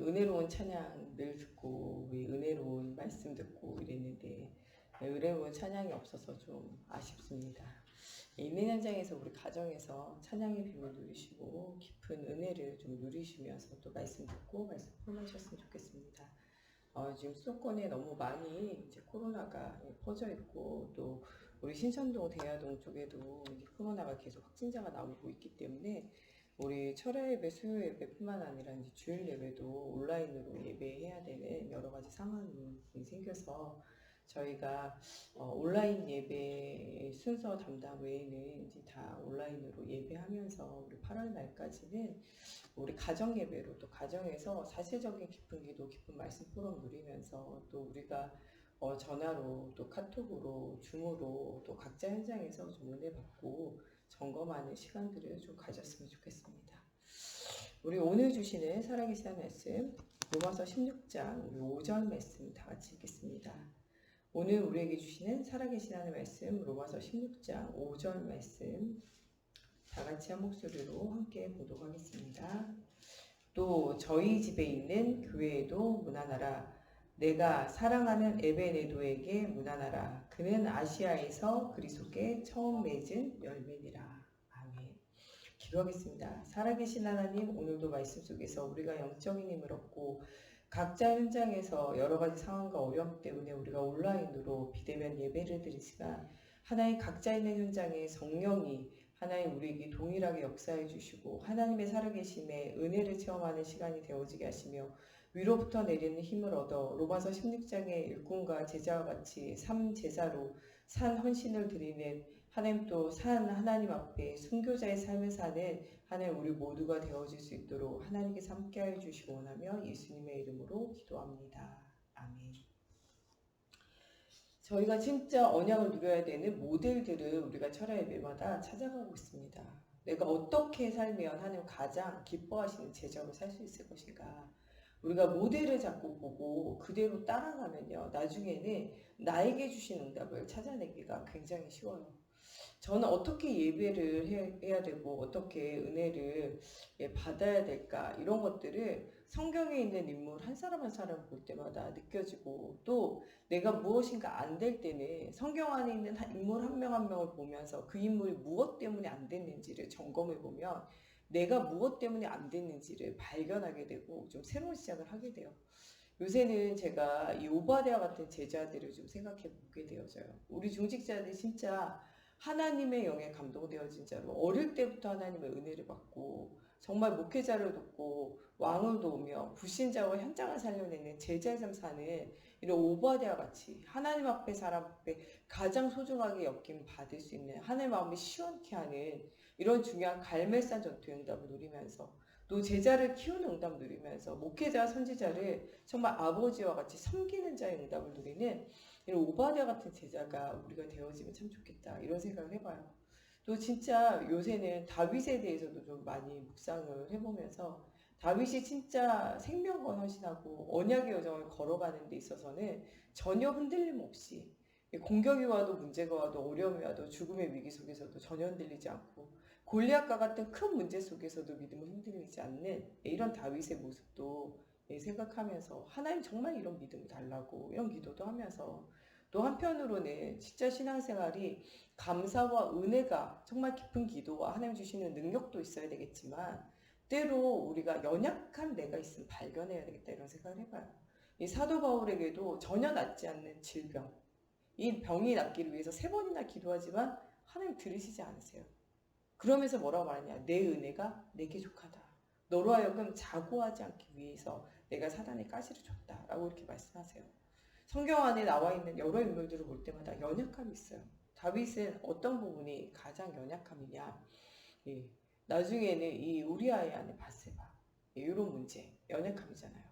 은혜로운 찬양 늘 듣고 우리 은혜로운 말씀 듣고 이랬는데 은혜로운 찬양이 없어서 좀 아쉽습니다. 있는 현장에서 우리 가정에서 찬양의 빔을 누리시고 깊은 은혜를 좀 누리시면서 또 말씀 듣고 말씀 포함하셨으면 좋겠습니다. 지금 수도권에 너무 많이 이제 코로나가 퍼져 있고 또 우리 신천동, 대야동 쪽에도 이제 코로나가 계속 확진자가 나오고 있기 때문에 우리 철야 예배, 수요 예배뿐만 아니라 이제 주일 예배도 온라인으로 예배해야 되는 여러 가지 상황이 생겨서 저희가 온라인 예배 순서 담당 외에는 이제 다 온라인으로 예배하면서 우리 8월 말까지는 우리 가정 예배로 또 가정에서 사실적인 깊은 기도, 깊은 말씀 포럼 누리면서 또 우리가 전화로 또 카톡으로 줌으로 또 각자 현장에서 좀 은혜 받고 점검하는 시간들을 좀 가졌으면 좋겠습니다. 우리 오늘 주시는 살아계신 말씀 로마서 16장 우리 5절 말씀 다 같이 읽겠습니다. 오늘 우리에게 주시는 살아계신 하나님의 말씀 로마서 16장 5절 말씀 다 같이 한 목소리로 함께 보도하겠습니다. 또 저희 집에 있는 교회에도 문안하라. 내가 사랑하는 에베네도에게 문안하라. 그는 아시아에서 그리스도께 처음 맺은 열매니라. 아멘. 기도하겠습니다. 살아계신 하나님, 오늘도 말씀 속에서 우리가 영적인 힘을 얻고 각자 현장에서 여러 가지 상황과 어려움 때문에 우리가 온라인으로 비대면 예배를 드리지만 하나님 각자 있는 현장에 성령이 하나님 우리에게 동일하게 역사해 주시고 하나님의 살아계심에 은혜를 체험하는 시간이 되어지게 하시며 위로부터 내리는 힘을 얻어 로마서 16장의 일꾼과 제자와 같이 삼제사로 산 헌신을 드리는 하나님 또 산 하나님 앞에 순교자의 삶을 사는 하나님 우리 모두가 되어질 수 있도록 하나님께서 함께하여 주시기 원하며 예수님의 이름으로 기도합니다. 아멘. 저희가 진짜 언약을 누려야 되는 모델들을 우리가 철야 예배마다 찾아가고 있습니다. 내가 어떻게 살면 하나님 가장 기뻐하시는 제자로 살 수 있을 것인가. 우리가 모델을 자꾸 보고 그대로 따라가면요. 나중에는 나에게 주신 응답을 찾아내기가 굉장히 쉬워요. 저는 어떻게 예배를 해야 되고 어떻게 은혜를 받아야 될까 이런 것들을 성경에 있는 인물 한 사람 한 사람 볼 때마다 느껴지고 또 내가 무엇인가 안 될 때는 성경 안에 있는 인물 한 명 한 명을 보면서 그 인물이 무엇 때문에 안 됐는지를 점검해 보면 내가 무엇 때문에 안 됐는지를 발견하게 되고 좀 새로운 시작을 하게 돼요. 요새는 제가 이 오바댜 같은 제자들을 좀 생각해 보게 되어져요. 우리 중직자들 진짜 하나님의 영에 감동되어진 자로 어릴 때부터 하나님의 은혜를 받고 정말 목회자를 돕고 왕을 도우며 불신자와 현장을 살려내는 제자의 삶 사는 이런 오바댜 같이 하나님 앞에 사람 앞에 가장 소중하게 여김 받을 수 있는 하나님 마음을 시원케 하는 이런 중요한 갈멜산 전투의 응답을 누리면서 또 제자를 키우는 응답을 누리면서 목회자 선지자를 정말 아버지와 같이 섬기는 자의 응답을 누리는 이런 오바댜 같은 제자가 우리가 되어지면 참 좋겠다 이런 생각을 해봐요. 또 진짜 요새는 다윗에 대해서도 좀 많이 묵상을 해보면서 다윗이 진짜 생명과 헌신하고 언약의 여정을 걸어가는 데 있어서는 전혀 흔들림 없이 공격이 와도 문제가 와도 어려움이 와도 죽음의 위기 속에서도 전혀 흔들리지 않고 골리앗과 같은 큰 문제 속에서도 믿음을 흔들리지 않는 이런 다윗의 모습도 생각하면서 하나님 정말 이런 믿음을 달라고 이런 기도도 하면서 또 한편으로는 진짜 신앙생활이 감사와 은혜가 정말 깊은 기도와 하나님 주시는 능력도 있어야 되겠지만 때로 우리가 연약한 내가 있으면 발견해야 되겠다 이런 생각을 해봐요. 이 사도 바울에게도 전혀 낫지 않는 질병 이 병이 낫기를 위해서 3번이나 기도하지만 하나님 들으시지 않으세요. 그러면서 뭐라고 말하냐 내 은혜가 내게 족하다. 너로 하여금 자고하지 않기 위해서 내가 사단의 가시를 줬다 라고 이렇게 말씀하세요. 성경 안에 나와 있는 여러 인물들을 볼 때마다 연약함이 있어요. 다윗은 어떤 부분이 가장 연약함이냐 나중에는 이 우리아의 아내 바세바 이런 문제 연약함이잖아요.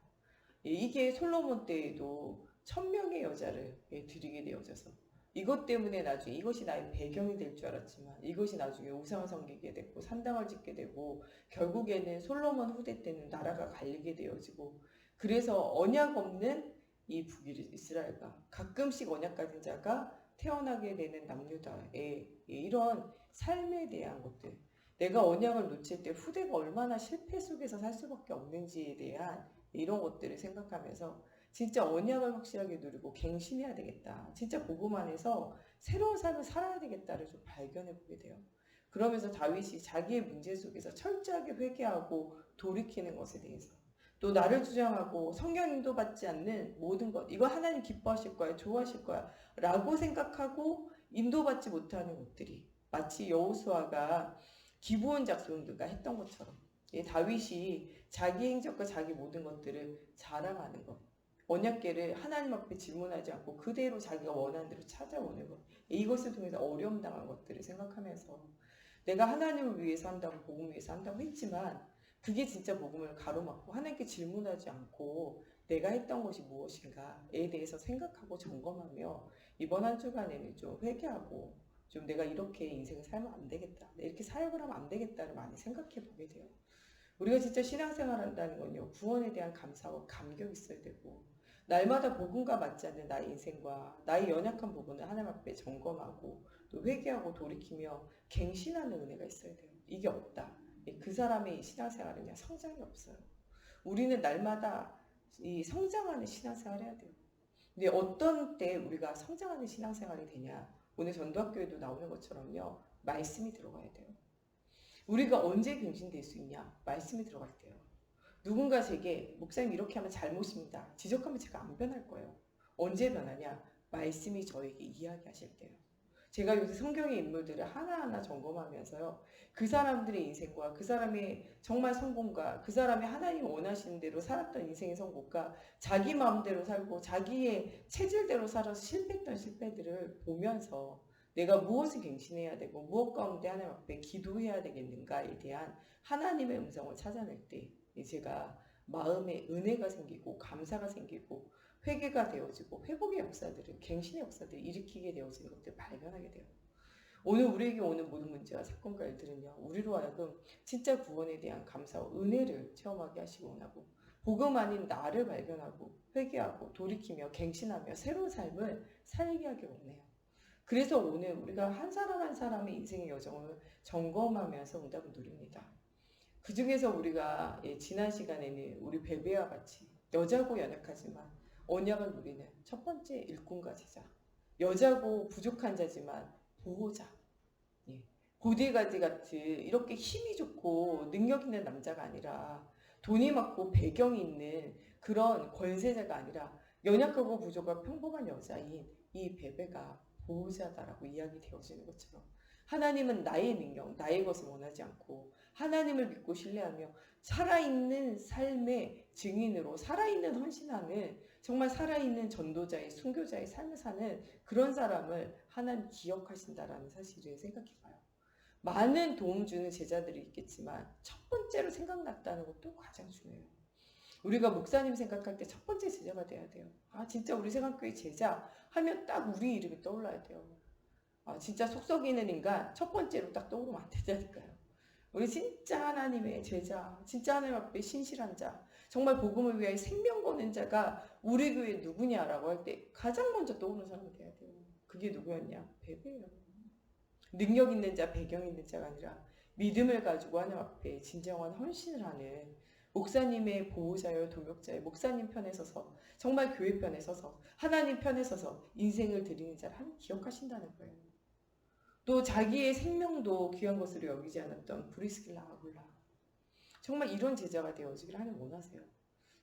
이게 솔로몬 때에도 1000명의 여자를 드리게 되어져서 이것 때문에 나중에 이것이 나의 배경이 될 줄 알았지만 이것이 나중에 우상을 섬기게 됐고 산당을 짓게 되고 결국에는 솔로몬 후대 때는 나라가 갈리게 되어지고 그래서 언약 없는 이 북이스라엘과 가끔씩 언약 가진 자가 태어나게 되는 남유다의 이런 삶에 대한 것들 내가 언약을 놓칠 때 후대가 얼마나 실패 속에서 살 수밖에 없는지에 대한 이런 것들을 생각하면서 진짜 언약을 확실하게 누리고 갱신해야 되겠다. 진짜 복음 안에서 새로운 삶을 살아야 되겠다를 좀 발견해 보게 돼요. 그러면서 다윗이 자기의 문제 속에서 철저하게 회개하고 돌이키는 것에 대해서 또 나를 주장하고 성경 인도받지 않는 모든 것 이거 하나님 기뻐하실 거야 좋아하실 거야 라고 생각하고 인도받지 못하는 것들이 마치 여호수아가 기브온 작전들과 했던 것처럼 다윗이 자기 행적과 자기 모든 것들을 자랑하는 것 언약궤를 하나님 앞에 질문하지 않고 그대로 자기가 원하는 대로 찾아오는 것 이것을 통해서 어려움 당한 것들을 생각하면서 내가 하나님을 위해서 한다고 복음을 위해서 한다고 했지만 그게 진짜 복음을 가로막고 하나님께 질문하지 않고 내가 했던 것이 무엇인가에 대해서 생각하고 점검하며 이번 한 주간에는 좀 회개하고 좀 내가 이렇게 인생을 살면 안 되겠다. 이렇게 사역을 하면 안 되겠다를 많이 생각해 보게 돼요. 우리가 진짜 신앙생활 한다는 건요. 구원에 대한 감사와 감격이 있어야 되고 날마다 복음과 맞지 않는 나의 인생과 나의 연약한 부분을 하나님 앞에 점검하고 또 회개하고 돌이키며 갱신하는 은혜가 있어야 돼요. 이게 없다. 그 사람의 신앙생활은 그냥 성장이 없어요. 우리는 날마다 이 성장하는 신앙생활을 해야 돼요. 근데 어떤 때 우리가 성장하는 신앙생활이 되냐? 오늘 전도학교에도 나오는 것처럼요. 말씀이 들어가야 돼요. 우리가 언제 갱신될 수 있냐? 말씀이 들어갈 때요. 누군가 제게 목사님 이렇게 하면 잘못입니다. 지적하면 제가 안 변할 거예요. 언제 변하냐? 말씀이 저에게 이야기하실 때요. 제가 요새 성경의 인물들을 하나하나 점검하면서요. 그 사람들의 인생과 그 사람의 정말 성공과 그 사람의 하나님 원하시는 대로 살았던 인생의 성공과 자기 마음대로 살고 자기의 체질대로 살아서 실패했던 실패들을 보면서 내가 무엇을 갱신해야 되고 무엇 가운데 하나님 앞에 기도해야 되겠는가에 대한 하나님의 음성을 찾아낼 때 제가 마음에 은혜가 생기고 감사가 생기고 회개가 되어지고 회복의 역사들을 갱신의 원역사들을 일으키게 되어지는 것들을 발견하게 돼요. 오늘 우리에게 오는 모든 문제와 사건과 일들은요. 우리로 하여금 진짜 구원에 대한 감사와 은혜를 체험하게 하시고 원하고 복음 아닌 나를 발견하고 회개하고 돌이키며 갱신하며 새로운 삶을 살게 하기 원해요. 그래서 오늘 우리가 한 사람 한 사람의 인생의 여정을 점검하면서 응답을 누립니다. 그 중에서 우리가 지난 시간에는 우리 베베와 같이 여자고 연약하지만 언약을 누리는 첫 번째 일꾼과 제자, 여자고 부족한 자지만 보호자, 보디가드 같은 이렇게 힘이 좋고 능력 있는 남자가 아니라 돈이 많고 배경이 있는 그런 권세자가 아니라 연약하고 부족한 평범한 여자인 이 베베가 보호자다라고 이야기되어지는 것처럼 하나님은 나의 능력, 나의 것을 원하지 않고 하나님을 믿고 신뢰하며 살아있는 삶의 증인으로 살아있는 헌신하는 정말 살아있는 전도자의 순교자의 삶을 사는 그런 사람을 하나님 기억하신다라는 사실을 생각해봐요. 많은 도움 주는 제자들이 있겠지만 첫 번째로 생각났다는 것도 가장 중요해요. 우리가 목사님 생각할 때 첫 번째 제자가 돼야 돼요. 아 진짜 우리 세강교회 제자 하면 딱 우리 이름이 떠올라야 돼요. 아 진짜 속 썩이는 인간 첫 번째로 딱 떠오르면 안 되다니까요. 우리 진짜 하나님의 제자, 진짜 하나님 앞에 신실한 자, 정말 복음을 위하여 생명 거는 자가 우리 교회 누구냐라고 할 때 가장 먼저 떠오르는 사람이 돼야 돼요. 그게 누구였냐? 베베예요. 능력 있는 자, 배경 있는 자가 아니라 믿음을 가지고 하나님 앞에 진정한 헌신을 하는 목사님의 보호자요, 동역자요, 목사님 편에 서서 정말 교회 편에 서서 하나님 편에 서서 인생을 드리는 자를 하나님 기억하신다는 거예요. 또 자기의 생명도 귀한 것으로 여기지 않았던 브리스길라 아굴라. 정말 이런 제자가 되어지기를 하나님 원하세요.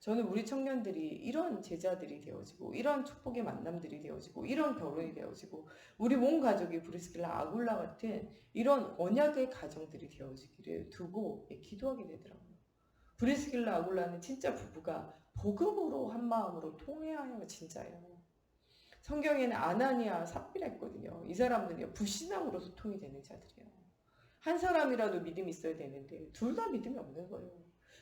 저는 우리 청년들이 이런 제자들이 되어지고 이런 축복의 만남들이 되어지고 이런 결혼이 되어지고 우리 온 가족이 브리스길라 아굴라 같은 이런 언약의 가정들이 되어지기를 두고 기도하게 되더라고요. 브리스길라 아굴라는 진짜 부부가 복음으로 한 마음으로 통회하여 진짜예요. 성경에는 아나니아 삽비라 있거든요. 이 사람들이 불신앙으로 소통이 되는 자들이에요. 한 사람이라도 믿음이 있어야 되는데 둘 다 믿음이 없는 거예요.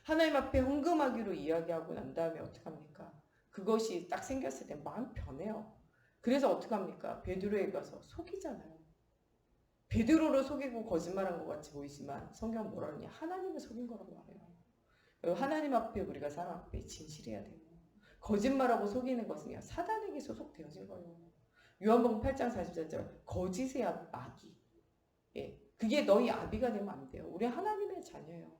하나님 앞에 헌금하기로 이야기하고 난 다음에 어떡합니까? 그것이 딱 생겼을 때 마음 변해요. 그래서 어떡합니까? 베드로에 가서 속이잖아요. 베드로를 속이고 거짓말한 것 같이 보이지만 성경은 뭐라 그러냐? 하나님을 속인 거라고 말해요. 하나님 앞에 우리가 사람 앞에 진실해야 돼요. 거짓말하고 속이는 것은요. 사단에게 소속되어진 거예요. 요한복음 8장 44절 거짓의 마귀. 그게 너희 아비가 되면 안 돼요. 우리 하나님의 자녀예요.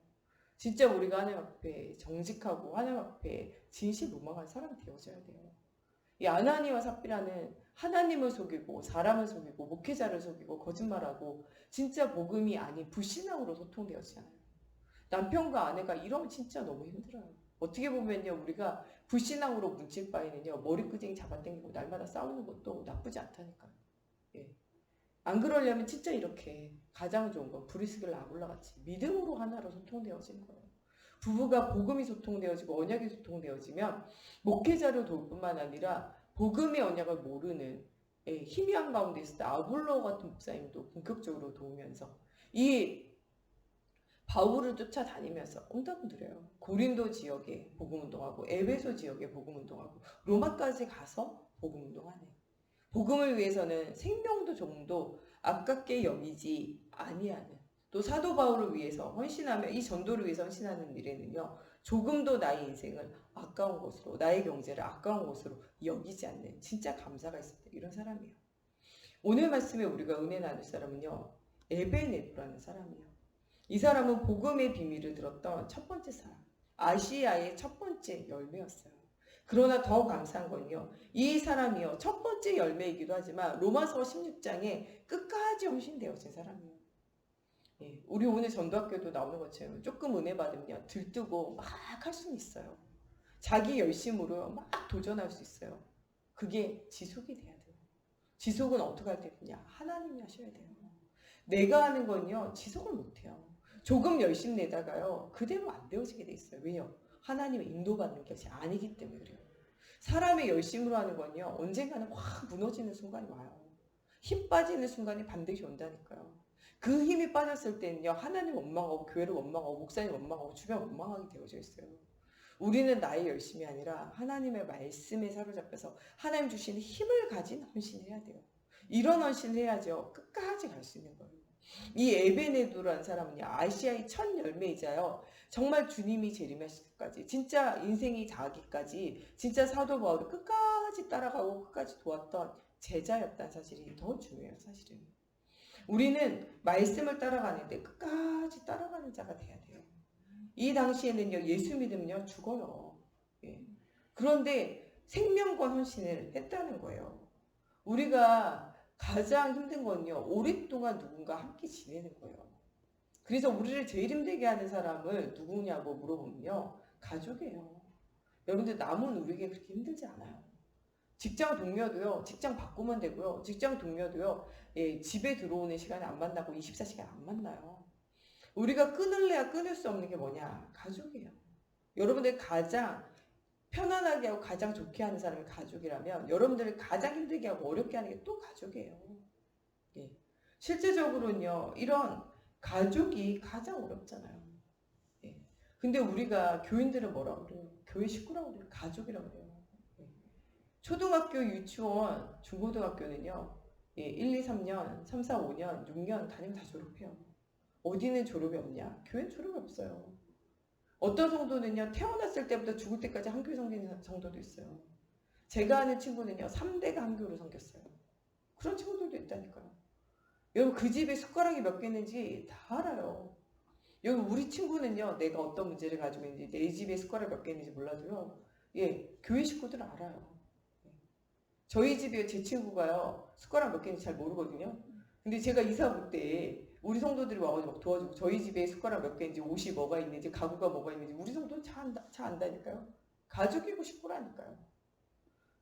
진짜 우리가 하나님 앞에 정직하고 하나님 앞에 진실무망한 사람이 되어져야 돼요. 이 아나니와 삽비라는 하나님을 속이고 사람을 속이고 목회자를 속이고 거짓말하고 진짜 복음이 아닌 불신앙으로 소통되었잖아요. 남편과 아내가 이러면 진짜 너무 힘들어요. 어떻게 보면요, 우리가 불신앙으로 뭉칠 바에는요, 머리끄댕이 잡아당기고 날마다 싸우는 것도 나쁘지 않다니까요. 예. 안 그러려면 진짜 이렇게 가장 좋은 건 브리스길 아굴라 같이 믿음으로 하나로 소통되어지는 거예요. 부부가 복음이 소통되어지고 언약이 소통되어지면 목회자를 도울 뿐만 아니라 복음의 언약을 모르는 희미한 가운데 있을 때 아볼로 같은 목사님도 본격적으로 도우면서 이 바울을 쫓아다니면서 응답을 드려요. 고린도 지역에 복음운동하고 에베소 지역에 복음운동하고 로마까지 가서 복음운동하네. 복음을 위해서는 생명도 종도 아깝게 여기지 아니하는, 또 사도 바울을 위해서 헌신하며 이 전도를 위해서 헌신하는 일에는요, 조금도 나의 인생을 아까운 것으로, 나의 경제를 아까운 것으로 여기지 않는 진짜 감사가 있을 때 이런 사람이에요. 오늘 말씀에 우리가 은혜 나눌 사람은요, 에베네도라는 사람이에요. 이 사람은 복음의 비밀을 들었던 첫 번째 사람, 아시아의 첫 번째 열매였어요. 그러나 더 감사한 건요, 이 사람이요, 첫 번째 열매이기도 하지만 로마서 16장에 끝까지 헌신되어진 사람이에요. 예, 우리 오늘 전도학교도 나오는 것처럼 조금 은혜 받으면 들뜨고 막 할 수는 있어요. 자기 열심으로 막 도전할 수 있어요. 그게 지속이 돼야 돼요. 지속은 어떻게 할 때냐? 하나님이 하셔야 돼요. 내가 하는 건요, 지속을 못해요. 조금 열심 내다가요, 그대로 안 되어지게 돼 있어요. 왜요? 하나님의 인도받는 것이 아니기 때문에 그래요. 사람의 열심으로 하는 건요, 언젠가는 확 무너지는 순간이 와요. 힘 빠지는 순간이 반드시 온다니까요. 그 힘이 빠졌을 때는요, 하나님 원망하고 교회를 원망하고 목사님 원망하고 주변 원망하게 되어져 있어요. 우리는 나의 열심이 아니라 하나님의 말씀에 사로잡혀서 하나님 주시는 힘을 가진 헌신을 해야 돼요. 이런 헌신을 해야죠. 끝까지 갈 수 있는 거예요. 이 에베네도라는 사람은요, 아시아의 첫 열매이자요, 정말 주님이 재림하실 때까지, 진짜 인생이 자기까지, 진짜 사도 바울을 끝까지 따라가고 끝까지 도왔던 제자였다는 사실이 더 중요해요, 사실은. 우리는 말씀을 따라가는데 끝까지 따라가는 자가 돼야 돼요. 이 당시에는요, 예수 믿으면요, 죽어요. 예. 그런데 생명과 헌신을 했다는 거예요. 우리가 가장 힘든 건요, 오랫동안 누군가 함께 지내는 거예요. 그래서 우리를 제일 힘들게 하는 사람을 누구냐고 물어보면요, 가족이에요. 여러분들, 남은 우리에게 그렇게 힘들지 않아요. 직장 동료도요, 직장 바꾸면 되고요, 직장 동료도요, 예, 집에 들어오는 시간에 안 만나고 24시간 안 만나요. 우리가 끊을래야 끊을 수 없는 게 뭐냐? 가족이에요. 여러분들 가장 편안하게 하고 가장 좋게 하는 사람이 가족이라면 여러분들을 가장 힘들게 하고 어렵게 하는 게 또 가족이에요. 예. 실제적으로는요, 이런 가족이 가장 어렵잖아요. 예. 근데 우리가 교인들은 뭐라고 그래요? 교회 식구라고 그래요. 가족이라고 그래요. 예. 초등학교, 유치원, 중고등학교는요, 예, 1, 2, 3년, 3, 4, 5년, 6년 다니면 다 졸업해요. 어디는 졸업이 없냐? 교회는 졸업이 없어요. 어떤 성도는요, 태어났을 때부터 죽을 때까지 한교회 섬기는 성도도 있어요. 제가 아는 친구는요, 3대가 한교회로 섬겼어요. 그런 친구들도 있다니까요. 여러분, 그 집에 숟가락이 몇 개 있는지 다 알아요. 여기 우리 친구는요, 내가 어떤 문제를 가지고 있는지, 내 집에 숟가락 몇 개 있는지 몰라도요, 예, 교회 식구들은 알아요. 저희 집에 제 친구가요, 숟가락 몇 개 있는지 잘 모르거든요. 근데 제가 이사 올 때 우리 성도들이 와가지고 막 도와주고, 저희 집에 숟가락 몇 개인지, 옷이 뭐가 있는지, 가구가 뭐가 있는지 우리 성도는 잘 안다니까요. 가족이고 싶으라니까요.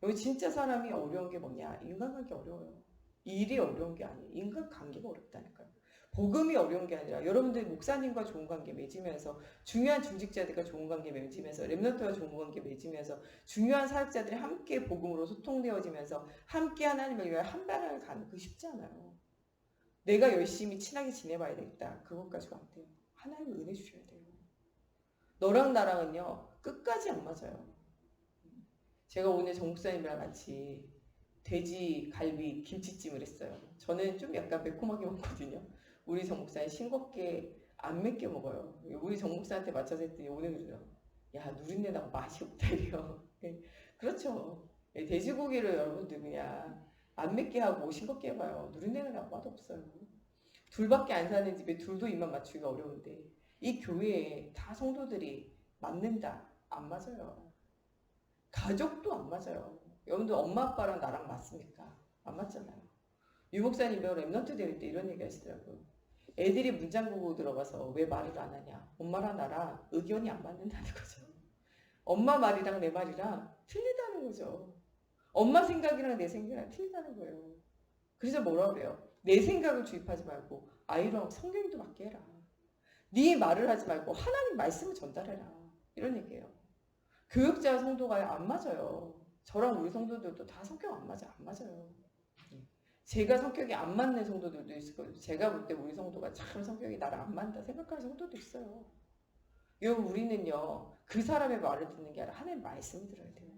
여기 진짜 사람이 어려운 게 뭐냐? 인간관계 어려워요. 일이 어려운 게 아니에요. 인간관계가 어렵다니까요. 복음이 어려운 게 아니라 여러분들 목사님과 좋은 관계 맺으면서, 중요한 중직자들과 좋은 관계 맺으면서, 렘넌트와 좋은 관계 맺으면서, 중요한 사역자들이 함께 복음으로 소통되어지면서 함께 하나님을 위하여 한 발을 가는, 그 쉽지 않아요. 내가 열심히 친하게 지내봐야 되겠다, 그것 가지고 안 돼요. 하나님 은혜 주셔야 돼요. 너랑 나랑은요, 끝까지 안 맞아요. 제가 오늘 정 목사님이랑 같이 돼지, 갈비, 김치찜을 했어요. 저는 좀 약간 매콤하게 먹거든요. 우리 정 목사님 싱겁게 안 맵게 먹어요. 우리 정 목사한테 맞춰서 했더니 오늘 그래요. 야, 누린내 나고 맛이 없다 이래요. 그렇죠. 돼지고기를 여러분들 그냥 안 맵게 하고 싱겁게 해봐요. 누린내가 나고 맛없어요. 둘밖에 안 사는 집에 둘도 입맛 맞추기가 어려운데 이 교회에 다 성도들이 맞는다? 안 맞아요. 가족도 안 맞아요. 여러분들 엄마 아빠랑 나랑 맞습니까? 안 맞잖아요. 유 목사님이 랩넌트 대회 때 이런 얘기 하시더라고요. 애들이 문장 보고 들어가서 왜 말을 안 하냐? 엄마랑 나랑 의견이 안 맞는다는 거죠. 엄마 말이랑 내 말이랑 틀리다는 거죠. 엄마 생각이랑 내 생각이랑 틀리다는 거예요. 그래서 뭐라 그래요? 내 생각을 주입하지 말고 아이랑 성경도 맞게 해라. 네 말을 하지 말고 하나님 말씀을 전달해라. 이런 얘기예요. 교육자 성도가 안 맞아요. 저랑 우리 성도들도 다 성격 안 맞아. 안 맞아요. 제가 성격이 안 맞는 성도들도 있을 거예요. 제가 볼 때 우리 성도가 참 성격이 나랑 안 맞다 생각하는 성도도 있어요. 여러분 우리는요. 그 사람의 말을 듣는 게 아니라 하나님의 말씀을 들어야 돼요.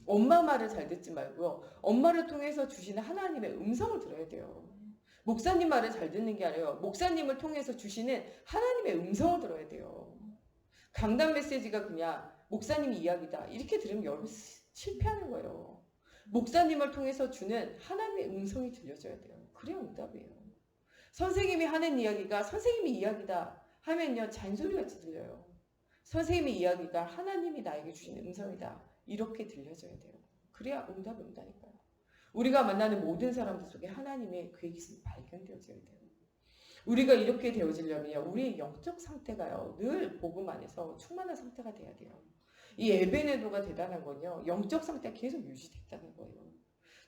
엄마 말을 잘 듣지 말고요. 엄마를 통해서 주시는 하나님의 음성을 들어야 돼요. 목사님 말을 잘 듣는 게 아니라 목사님을 통해서 주시는 하나님의 음성을 들어야 돼요. 강단 메시지가 그냥 목사님 이야기다 이렇게 들으면 여러분 실패하는 거예요. 목사님을 통해서 주는 하나님의 음성이 들려줘야 돼요. 그래야 응답이에요. 선생님이 하는 이야기가 선생님이 이야기다 하면요 잔소리같이 들려요. 선생님의 이야기가 하나님이 나에게 주시는 음성이다 이렇게 들려줘야 돼요. 그래야 응답이 온다니까요. 우리가 만나는 모든 사람들 속에 하나님의 계획이 발견되어져야 돼요. 우리가 이렇게 되어지려면 우리의 영적 상태가요 늘 복음 안에서 충만한 상태가 돼야 돼요. 이 에베네도가 대단한 건요 영적 상태가 계속 유지됐다는 거예요.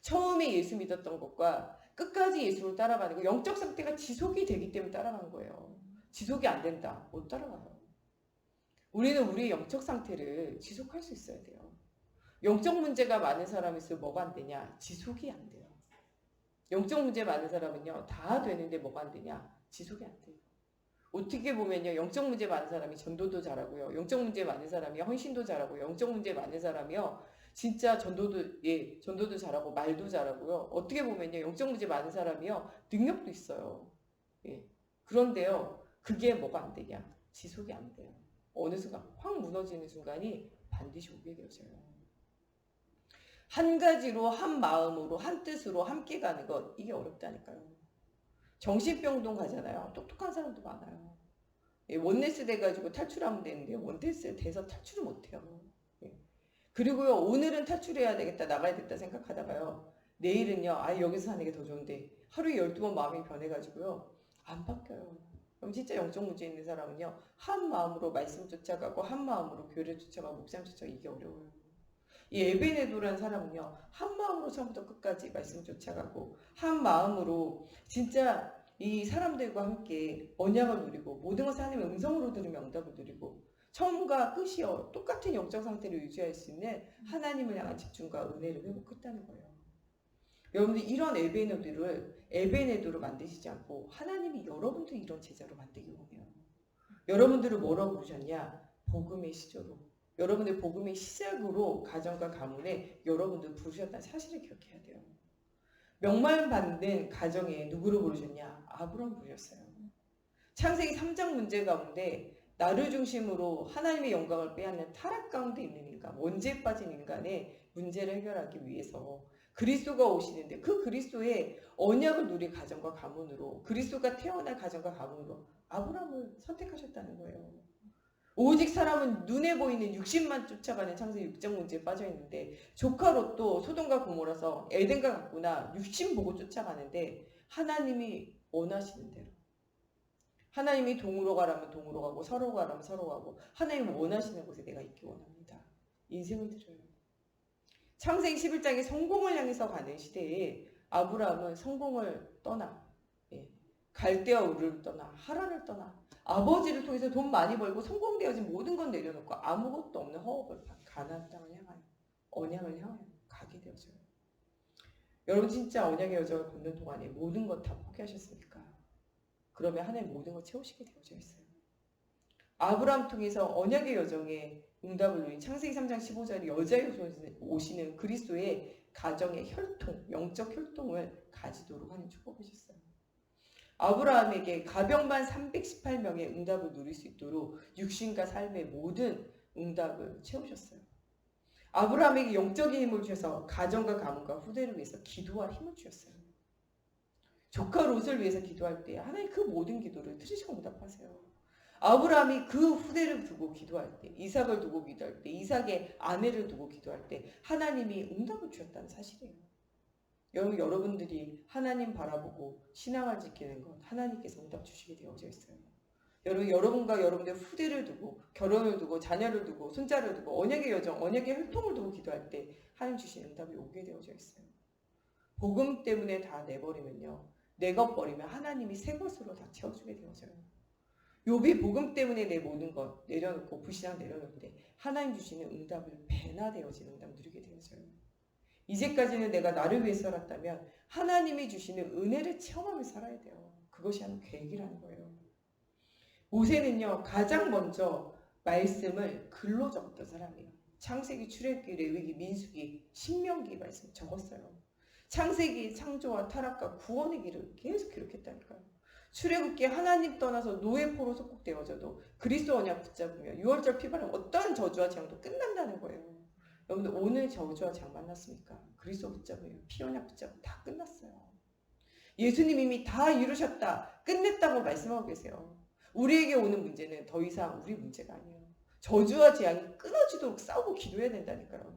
처음에 예수 믿었던 것과 끝까지 예수를 따라가는 거 영적 상태가 지속이 되기 때문에 따라가는 거예요. 지속이 안 된다 못 따라가요. 우리는 우리의 영적 상태를 지속할 수 있어야 돼요. 영적 문제가 많은 사람이 있으면 뭐가 안 되냐? 지속이 안 돼요. 영적 문제 많은 사람은요 다 되는데 뭐가 안 되냐? 지속이 안 돼요. 어떻게 보면요 영적 문제 많은 사람이 전도도 잘하고요 영적 문제 많은 사람이 헌신도 잘하고 영적 문제 많은 사람이요 진짜 전도도 잘하고 말도 잘하고요 어떻게 보면요 영적 문제 많은 사람이요 능력도 있어요. 예. 그런데요 그게 뭐가 안 되냐? 지속이 안 돼요. 어느 순간 확 무너지는 순간이 반드시 오게 되어져요. 한 가지로 한 마음으로 한 뜻으로 함께 가는 것 이게 어렵다니까요. 정신병동 가잖아요. 똑똑한 사람도 많아요. 예, 원네스 돼가지고 탈출하면 되는데 원네스 돼서 탈출을 못해요. 예. 그리고요 오늘은 탈출해야 되겠다 나가야 되겠다 생각하다가요 내일은요 여기서 사는 게 더 좋은데 하루에 12번 마음이 변해가지고요 안 바뀌어요. 그럼 진짜 영적 문제 있는 사람은요 한 마음으로 말씀 쫓아가고 한 마음으로 교회를 쫓아가고 목사님 쫓아가고 이게 어려워요. 이 에베네도라는 사람은요 한 마음으로 처음부터 끝까지 말씀 쫓아가고 한 마음으로 진짜 이 사람들과 함께 언약을 누리고 모든 것을 하나님의 음성으로 들으며 응답을 누리고 처음과 끝이요 똑같은 영적 상태를 유지할 수 있는 하나님을 향한 집중과 은혜를 회복했다는 거예요. 여러분들 이런 에베네도로 만드시지 않고 하나님이 여러분들 이런 제자로 만들기 원해요. 여러분들을 뭐라고 부르셨냐? 복음의 시조로. 여러분의 복음의 시작으로 가정과 가문에 여러분들 부르셨다는 사실을 기억해야 돼요. 명망받는 가정에 누구를 부르셨냐? 아브라함 부르셨어요. 창세기 3장 문제 가운데 나를 중심으로 하나님의 영광을 빼앗는 타락 가운데 있는 인간, 원죄에 빠진 인간의 문제를 해결하기 위해서 그리스도가 오시는데 그 그리스도의 언약을 누린 가정과 가문으로 그리스도가 태어날 가정과 가문으로 아브라함을 선택하셨다는 거예요. 오직 사람은 눈에 보이는 육신만 쫓아가는 창세기 6장 문제에 빠져있는데 조카 롯도 소돔과 고모라서 에덴과 같구나 육신 보고 쫓아가는데 하나님이 원하시는 대로 하나님이 동으로 가라면 동으로 가고 서로 가라면 서로 가고 하나님이 원하시는 곳에 내가 있기 원합니다. 인생을 드려요. 창세기 11장에 성공을 향해서 가는 시대에 아브라함은 성공을 떠나 갈대아 우르를 떠나 하란을 떠나 아버지를 통해서 돈 많이 벌고 성공되어진 모든 건 내려놓고 아무것도 없는 허업을 가나안 땅을 향하여 언약을 향하여 가게 되어져요. 여러분 진짜 언약의 여정을 걷는 동안에 모든 것 다 포기하셨습니까? 그러면 하나님 모든 걸 채우시게 되어져 있어요. 아브라함 통해서 언약의 여정에 응답을 누린 창세기 3장 15절에 여자의 오시는 그리스도의 가정의 혈통, 영적 혈통을 가지도록 하는 축복을 주셨어요. 아브라함에게 가병만 318명의 응답을 누릴 수 있도록 육신과 삶의 모든 응답을 채우셨어요. 아브라함에게 영적인 힘을 주셔서 가정과 가문과 후대를 위해서 기도할 힘을 주셨어요. 조카 롯을 위해서 기도할 때 하나님 그 모든 기도를 들으시고 응답하세요. 아브라함이 그 후대를 두고 기도할 때, 이삭을 두고 기도할 때, 이삭의 아내를 두고 기도할 때 하나님이 응답을 주셨다는 사실이에요. 여러분들이 하나님 바라보고 신앙을 지키는 것 하나님께서 응답 주시게 되어져 있어요. 여러분과 여러분의 후대를 두고 결혼을 두고 자녀를 두고 손자를 두고 언약의 여정, 언약의 혈통을 두고 기도할 때 하나님 주신 응답이 오게 되어져 있어요. 복음 때문에 다 내버리면요. 내 것 버리면 하나님이 새 것으로 다 채워주게 되어져요. 욥이 복음 때문에 내 모든 것 내려놓고 불신앙 내려놓을 때 하나님 주시는 응답을 배나 되어진 응답 누리게 되어져요. 이제까지는 내가 나를 위해 살았다면 하나님이 주시는 은혜를 체험하며 살아야 돼요. 그것이 하나님 계획이라는 거예요. 모세는요. 가장 먼저 말씀을 글로 적었던 사람이에요. 창세기, 출애굽기, 레위기, 민수기, 신명기 말씀 적었어요. 창세기, 창조와 타락과 구원의 길을 계속 기록했다니까요. 출애굽기 하나님 떠나서 노예포로 속국되어져도 그리스도 언약 붙잡으며 6월절 피바람 어떠한 저주와 재앙도 끝난다는 거예요. 여러분들 오늘 저주와 재앙 만났습니까? 그리스도 붙잡으며 피 언약 붙잡으면 다 끝났어요. 예수님 이미 다 이루셨다. 끝냈다고 말씀하고 계세요. 우리에게 오는 문제는 더 이상 우리 문제가 아니에요. 저주와 재앙이 끊어지도록 싸우고 기도해야 된다니까요.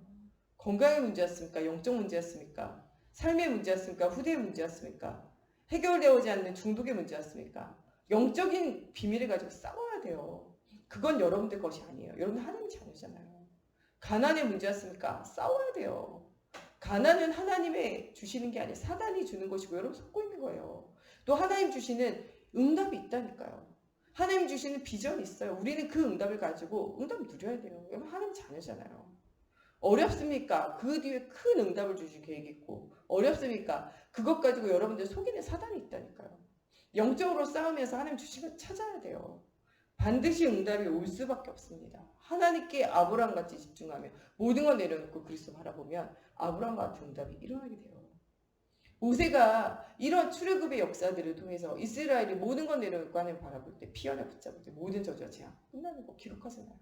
건강의 문제였습니까? 영적 문제였습니까? 삶의 문제였습니까? 후대의 문제였습니까? 해결되어지 않는 중독의 문제였습니까? 영적인 비밀을 가지고 싸워야 돼요. 그건 여러분들 것이 아니에요. 여러분 하나님 자녀잖아요. 가난의 문제였습니까? 싸워야 돼요. 가난은 하나님의 주시는 게 아니라 사단이 주는 것이고 여러분 속고 있는 거예요. 또 하나님 주시는 응답이 있다니까요. 하나님 주시는 비전이 있어요. 우리는 그 응답을 가지고 응답을 누려야 돼요. 여러분 하나님 자녀잖아요. 어렵습니까? 그 뒤에 큰 응답을 주실 계획이 있고 어렵습니까? 그것 가지고 여러분들 속이는 사단이 있다니까요. 영적으로 싸우면서 하나님 주시면 찾아야 돼요. 반드시 응답이 올 수밖에 없습니다. 하나님께 아브라함같이 집중하며 모든 걸 내려놓고 그리스도 바라보면 아브라함과 같은 응답이 일어나게 돼요. 모세가 이런 출애굽의 역사들을 통해서 이스라엘이 모든 걸 내려놓고 하나님 바라볼 때 피언에 붙잡을 때 모든 저주와 재앙 끝나는 거 기록하잖아요.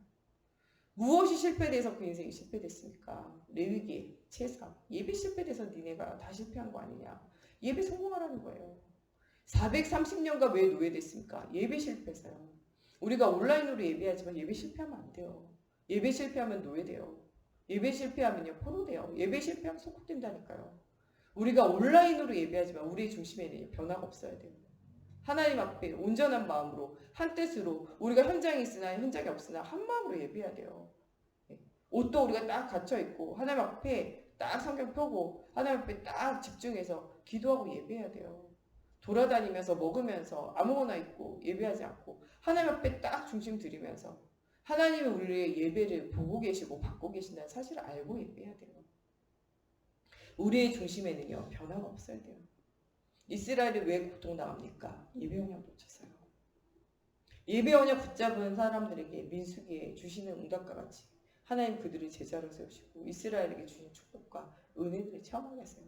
무엇이 실패돼서 그 인생이 실패됐습니까? 레위기, 제사, 예배 실패돼서 니네가 다 실패한 거 아니냐? 예배 성공하라는 거예요. 430년간 왜 노예됐습니까? 예배 실패해서요. 우리가 온라인으로 예배하지만 예배 실패하면 안 돼요. 예배 실패하면 노예돼요. 예배 실패하면요 포로돼요. 예배 실패하면 속국된다니까요. 우리가 온라인으로 예배하지만 우리의 중심에는 변화가 없어야 돼요. 하나님 앞에 온전한 마음으로 한 뜻으로 우리가 현장에 있으나 현장에 없으나 한 마음으로 예배해야 돼요. 옷도 우리가 딱 갇혀 있고 하나님 앞에 딱 성경 펴고 하나님 앞에 딱 집중해서 기도하고 예배해야 돼요. 돌아다니면서 먹으면서 아무거나 있고 예배하지 않고 하나님 앞에 딱 중심 들이면서 하나님이 우리의 예배를 보고 계시고 받고 계신다는 사실을 알고 예배해야 돼요. 우리의 중심에는요 변화가 없어야 돼요. 이스라엘이 왜 고통당합니까? 예배 언약 놓쳤어요. 예배 언약 붙잡은 사람들에게 민수기에 주시는 응답과 같이 하나님 그들을 제자로 세우시고 이스라엘에게 주신 축복과 은혜들을 체험하게 하세요.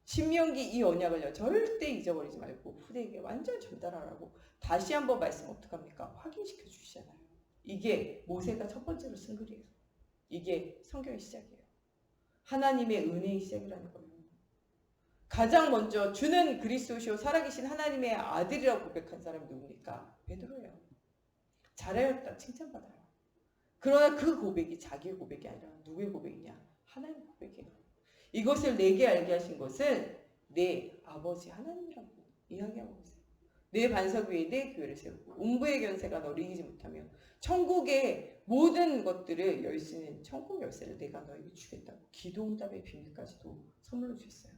신명기 이 언약을요 절대 잊어버리지 말고 후대에게 완전 전달하라고 다시 한번 말씀 어떡합니까? 확인시켜 주시잖아요. 이게 모세가 첫 번째로 쓴 글이에요. 이게 성경의 시작이에요. 하나님의 은혜의 시작이라는 거예요. 가장 먼저 주는 그리스도시요 살아계신 하나님의 아들이라고 고백한 사람이 누굽니까? 베드로예요. 잘하였다 칭찬받아요. 그러나 그 고백이 자기의 고백이 아니라 누구의 고백이냐? 하나님의 고백이에요. 이것을 내게 알게 하신 것은 내 아버지 하나님이라고 이야기하고 있어요. 내 반석 위에 내 교회를 세우고 음부의 견세가 너를 이기지 못하며 천국의 모든 것들을 열 수 있는 천국 열쇠를 내가 너에게 주겠다고 기도응답의 비밀까지도 선물로 주셨어요.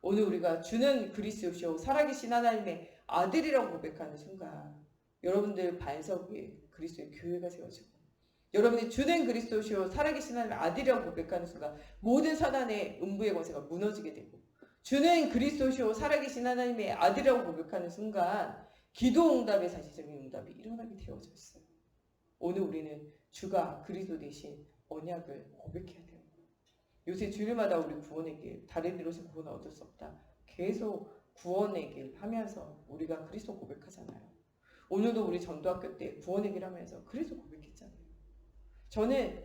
오늘 우리가 주는 그리스도시요 살아계신 하나님의 아들이라고 고백하는 순간 여러분들 반석 위에 그리스도의 교회가 세워지고 여러분이 주는 그리스도시요 살아계신 하나님의 아들이라고 고백하는 순간 모든 사단의 음부의 권세가 무너지게 되고 주는 그리스도시요 살아계신 하나님의 아들이라고 고백하는 순간 기도응답의 사실적인 응답이 일어나게 되어져 있어요. 오늘 우리는 주가 그리스도 대신 언약을 고백해야 돼요. 요새 주일마다 우리 구원의 길, 다른 이로서 구원을 얻을 수 없다. 계속 구원의 길 하면서 우리가 그리스도 고백하잖아요. 오늘도 우리 전도학교 때 구원의 길 하면서 그리스도 고백했잖아요. 저는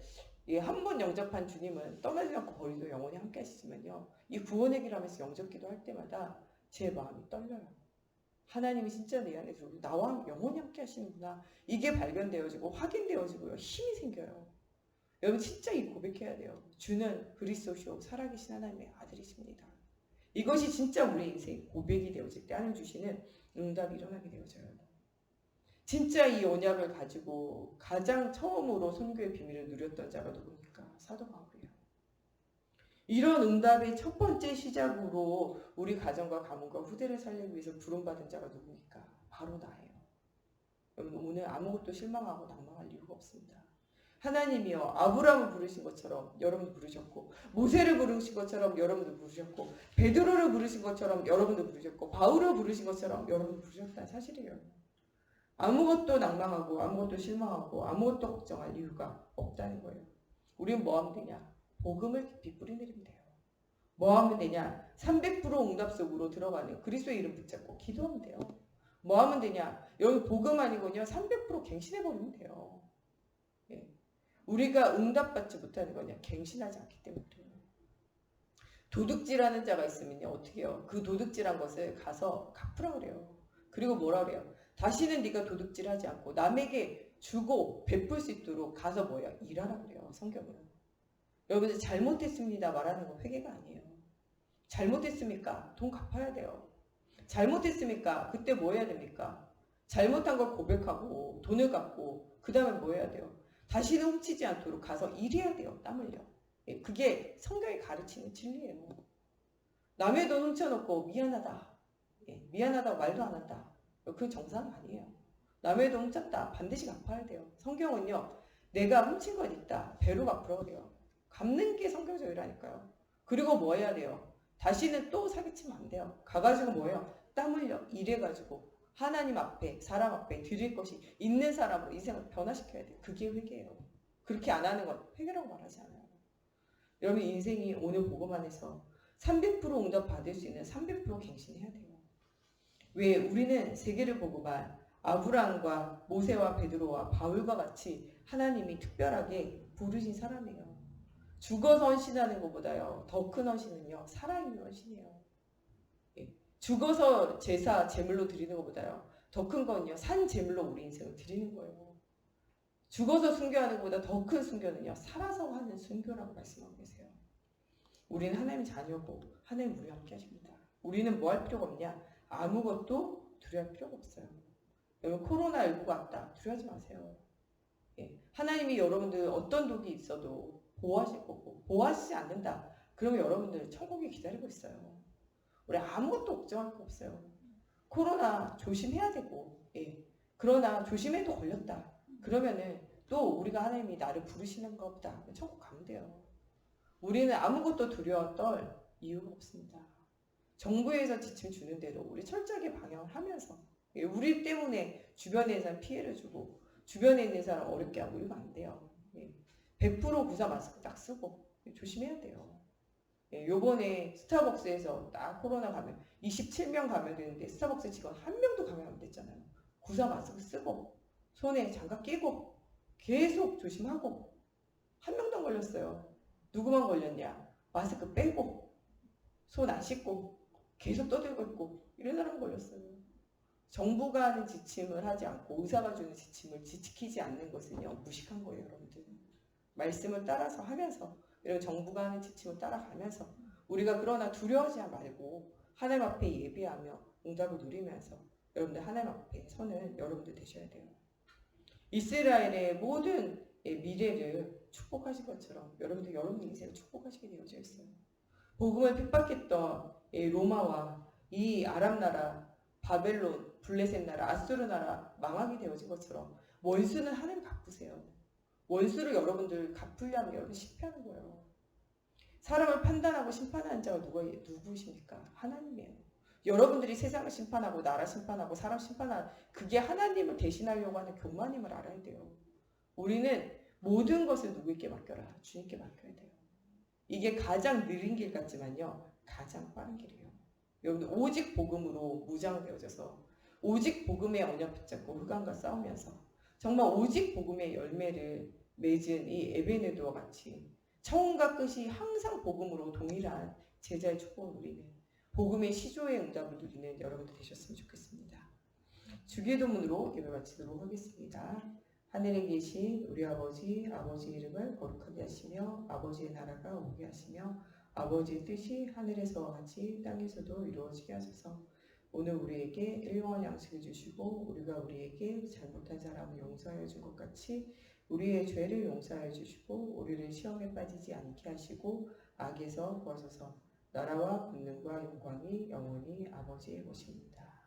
한 번 영접한 주님은 떠나지 않고 버리도 영원히 함께 하시지만요. 이 구원의 길 하면서 영접 기도할 때마다 제 마음이 떨려요. 하나님이 진짜 내 안에서 나와 영원히 함께 하시는구나. 이게 발견되어지고 확인되어지고요. 힘이 생겨요. 여러분 진짜 이 고백해야 돼요. 주는 그리스도시요 살아계신 하나님의 아들이십니다. 이것이 진짜 우리 인생 고백이 되어질 때 하나님 주시는 응답이 일어나게 되어져요. 진짜 이 언약을 가지고 가장 처음으로 선교의 비밀을 누렸던 자가 누굽니까? 사도 바울이에요. 이런 응답의 첫 번째 시작으로 우리 가정과 가문과 후대를 살리기 위해서 부름받은 자가 누굽니까? 바로 나예요. 여러분 오늘 아무것도 실망하고 낭망할 이유가 없습니다. 하나님이요 아브라함을 부르신 것처럼 여러분도 부르셨고, 모세를 부르신 것처럼 여러분도 부르셨고, 베드로를 부르신 것처럼 여러분도 부르셨고, 바울을 부르신 것처럼 여러분도 부르셨다는 사실이에요. 아무것도 낭망하고 아무것도 실망하고 아무것도 걱정할 이유가 없다는 거예요. 우리는 뭐 하면 되냐? 복음을 깊이 뿌리내리면 돼요. 뭐 하면 되냐? 300% 응답 속으로 들어가는 그리스도의 이름 붙잡고 기도하면 돼요. 뭐 하면 되냐? 여기 복음 아니군요. 300% 갱신해버리면 돼요. 예. 우리가 응답받지 못하는 거냐? 갱신하지 않기 때문에 그래요. 도둑질하는 자가 있으면요. 어떻게 해요? 그 도둑질한 것을 가서 갚으라 그래요. 그리고 뭐라 그래요? 다시는 네가 도둑질하지 않고 남에게 주고 베풀 수 있도록 가서 뭐야? 일하라 그래요. 성경은. 여러분들 잘못했습니다 말하는 건 회개가 아니에요. 잘못했습니까? 돈 갚아야 돼요. 잘못했습니까? 그때 뭐 해야 됩니까? 잘못한 걸 고백하고 돈을 갚고 그 다음에 뭐 해야 돼요? 다시는 훔치지 않도록 가서 일해야 돼요. 땀 흘려. 그게 성경이 가르치는 진리예요. 남의 돈 훔쳐놓고 미안하다. 미안하다고 말도 안 한다. 그건 정상 아니에요. 남의 돈 훔쳤다. 반드시 갚아야 돼요. 성경은요. 내가 훔친 건 있다. 배로 갚으라고 그래요. 갚는 게 성경적이라니까요. 그리고 뭐 해야 돼요? 다시는 또 사기치면 안 돼요. 가가지고 뭐예요? 땀 흘려 일해가지고 하나님 앞에 사람 앞에 드릴 것이 있는 사람으로 인생을 변화시켜야 돼요. 그게 회개예요. 그렇게 안 하는 건 회개라고 말하지 않아요. 여러분 인생이 오늘 복음 안에서 300% 응답 받을 수 있는 300% 갱신해야 돼요. 왜? 우리는 세계를 복음할 아브라함과 모세와 베드로와 바울과 같이 하나님이 특별하게 부르신 사람이에요. 죽어서 헌신하는 것보다요 더 큰 헌신은요 살아있는 헌신이에요. 죽어서 제사 제물로 드리는 것보다요 더 큰 건요 산 제물로 우리 인생을 드리는 거예요. 죽어서 순교하는 것보다 더 큰 순교는요 살아서 하는 순교라고 말씀하고 계세요. 우리는 하나님의 자녀고 하나님 우리와 함께 하십니다. 우리는 뭐 할 필요가 없냐? 아무것도 두려워할 필요가 없어요. 여러분 코로나19가 왔다. 두려워하지 마세요. 하나님이 여러분들 어떤 독이 있어도 보호하실 거고 보호하시지 않는다. 그러면 여러분들 천국이 기다리고 있어요. 우리 아무것도 걱정할 거 없어요. 코로나 조심해야 되고 그러나 조심해도 걸렸다. 그러면은 또 우리가 하나님이 나를 부르시는 것보다 천국 가면 돼요. 우리는 아무것도 두려워 떨 이유가 없습니다. 정부에서 지침 주는 대로 우리 철저하게 방역을 하면서 우리 때문에 주변에 있는 사람 피해를 주고 주변에 있는 사람 어렵게 하고 이러면 안 돼요. 100% 구사 마스크 딱 쓰고 조심해야 돼요. 요번에 스타벅스에서 딱 코로나 감염 27명 감염되는데 스타벅스 직원 한 명도 감염 안 됐잖아요. 구사 마스크 쓰고 손에 장갑 끼고 계속 조심하고 한 명도 안 걸렸어요. 누구만 걸렸냐? 마스크 빼고 손 안 씻고 계속 떠들고 있고 이런 사람 걸렸어요. 정부가 하는 지침을 하지 않고 의사가 주는 지침을 지키지 않는 것은요 무식한 거예요. 여러분들 말씀을 따라서 하면서 이런 정부가 하는 지침을 따라가면서 우리가 그러나 두려워하지 말고 하나님 앞에 예배하며 응답을 누리면서 여러분들 하나님 앞에 서는 여러분들 되셔야 돼요. 이스라엘의 모든 미래를 축복하신 것처럼 여러분들 여러분 인생을 축복하시게 되어져 있어요. 복음을 핍박했던 로마와 이 아람 나라, 바벨론, 블레셋 나라, 아수르 나라 망하게 되어진 것처럼 원수는 하나님 갚으세요. 원수를 여러분들 갚으려면 여러분 실패하는 거예요. 사람을 판단하고 심판하는 자가 누구십니까? 하나님이에요. 여러분들이 세상을 심판하고 나라 심판하고 사람 심판하는 그게 하나님을 대신하려고 하는 교만임을 알아야 돼요. 우리는 모든 것을 누구에게 맡겨라? 주님께 맡겨야 돼요. 이게 가장 느린 길 같지만요. 가장 빠른 길이에요. 여러분들 오직 복음으로 무장되어져서 오직 복음의 언약 붙잡고 흑암과 싸우면서 정말 오직 복음의 열매를 맺은 이 에베네도와 같이 처음과 끝이 항상 복음으로 동일한 제자의 축복을 누리는 복음의 시조의 응답을 누리는 여러분들 되셨으면 좋겠습니다. 주기도문으로 예배 마치도록 하겠습니다. 하늘에 계신 우리 아버지, 아버지의 이름을 거룩하게 하시며 아버지의 나라가 오게 하시며 아버지의 뜻이 하늘에서와 같이 땅에서도 이루어지게 하소서. 오늘 우리에게 일용할 양식을 주시고 우리가 우리에게 잘못한 사람을 용서하여 준 것 같이 우리의 죄를 용서하여 주시고 우리를 시험에 빠지지 않게 하시고 악에서 구하소서. 나라와 권능과 영광이 영원히 아버지의 것입니다.